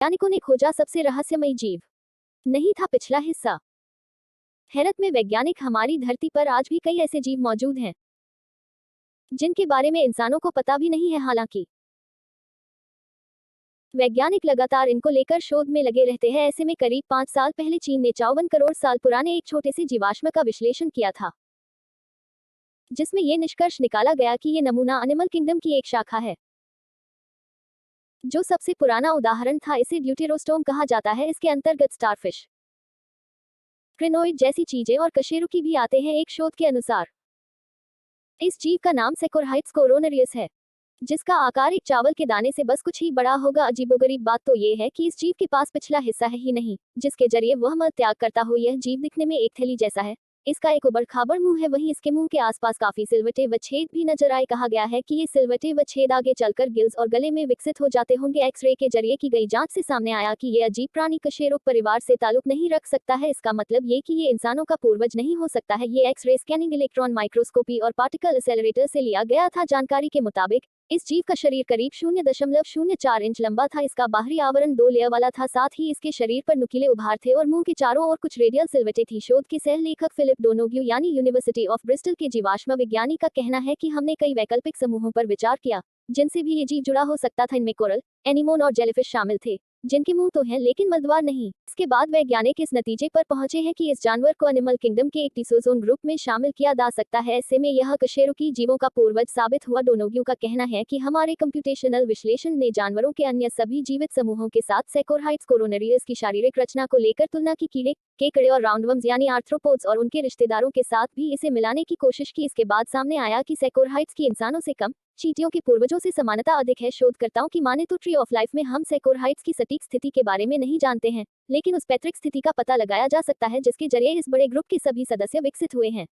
वैज्ञानिकों ने खोजा सबसे रहस्यमयी जीव। नहीं था पिछला हिस्सा। हैरत में वैज्ञानिक हमारी धरती पर आज भी कई ऐसे जीव मौजूद हैं जिनके बारे में इंसानों को पता भी नहीं है। हालांकि वैज्ञानिक लगातार इनको लेकर शोध में लगे रहते हैं। ऐसे में करीब 5 साल पहले चीन ने 54 करोड़ साल पुराने एक छोटे से जीवाश्म का विश्लेषण किया था, जिसमें यह निष्कर्ष निकाला गया कि ये नमूना एनिमल किंगडम की एक शाखा है। जो सबसे पुराना उदाहरण था, इसे ड्यूटेरोस्टोम कहा जाता है। इसके अंतर्गत स्टारफिश, क्रिनोइड जैसी चीजें और कशेरुकी भी आते हैं। एक शोध के अनुसार इस जीव का नाम सेकोरहाइट्स कोरोनरियस है, जिसका आकार एक चावल के दाने से बस कुछ ही बड़ा होगा। अजीबोगरीब बात तो ये है कि इस जीव के पास पिछला हिस्सा है ही नहीं, जिसके जरिए वह मल त्याग करता हो। यह जीव दिखने में एक थैली जैसा है। इसका एक उबड़-खाबड़ मुंह है, वहीं इसके मुंह के आसपास काफी सिलवटें व छेद भी नजर आए। कहा गया है कि ये सिलवटें व छेद आगे चलकर गिल्स और गले में विकसित हो जाते होंगे। एक्सरे के जरिए की गई जांच से सामने आया कि ये अजीब प्राणी कशेरुक परिवार से ताल्लुक नहीं रख सकता है। इसका मतलब ये कि ये इंसानों का पूर्वज नहीं हो सकता है। ये एक्सरे स्कैनिंग, इलेक्ट्रॉन माइक्रोस्कोपी और पार्टिकल एक्सेलरेटर से लिया गया था। जानकारी के मुताबिक इस जीव का शरीर करीब 0.04 इंच लंबा था। इसका बाहरी आवरण 2 लेयर वाला था। साथ ही इसके शरीर पर नुकीले उभार थे और मुंह के चारों ओर कुछ रेडियल सिलवटें थी। शोध के सह लेखक फिलिप डोनोग्यू यानी यूनिवर्सिटी ऑफ ब्रिस्टल के जीवाश्म विज्ञानी का कहना है कि हमने कई वैकल्पिक समूहों पर विचार किया जिनसे भी ये जीव जुड़ा हो सकता था। इनमें कोरल, एनीमोन और जेलीफिश शामिल थे, जिनके मुंह तो हैं लेकिन मलद्वार नहीं। इसके बाद वैज्ञानिक इस नतीजे पर पहुंचे हैं कि इस जानवर को एनिमल किंगडम के एक टीसोजोन ग्रुप में शामिल किया जा सकता है। ऐसे में यह कशेरुकी जीवों का पूर्वज साबित हुआ। डोनोग्यू का कहना है कि हमारे कंप्यूटेशनल विश्लेषण ने जानवरों के अन्य सभी जीवित समूहों के साथ सेकोरहाइट्स कोरोनरियस की शारीरिक रचना को लेकर तुलना की। कीड़े, केकड़े और राउंडवर्म्स यानी आर्थ्रोपोड्स और उनके रिश्तेदारों के साथ भी इसे मिलाने की कोशिश की। इसके बाद सामने आया कि सेकोरहाइट्स की इंसानों से कम, चींटियों के पूर्वजों से समानता अधिक है। शोधकर्ताओं की माने तो ट्री ऑफ लाइफ में हम सेकोरहाइट्स की सटीक स्थिति के बारे में नहीं जानते हैं, लेकिन उस पैतृक स्थिति का पता लगाया जा सकता है जिसके जरिए इस बड़े ग्रुप के सभी सदस्य विकसित हुए हैं।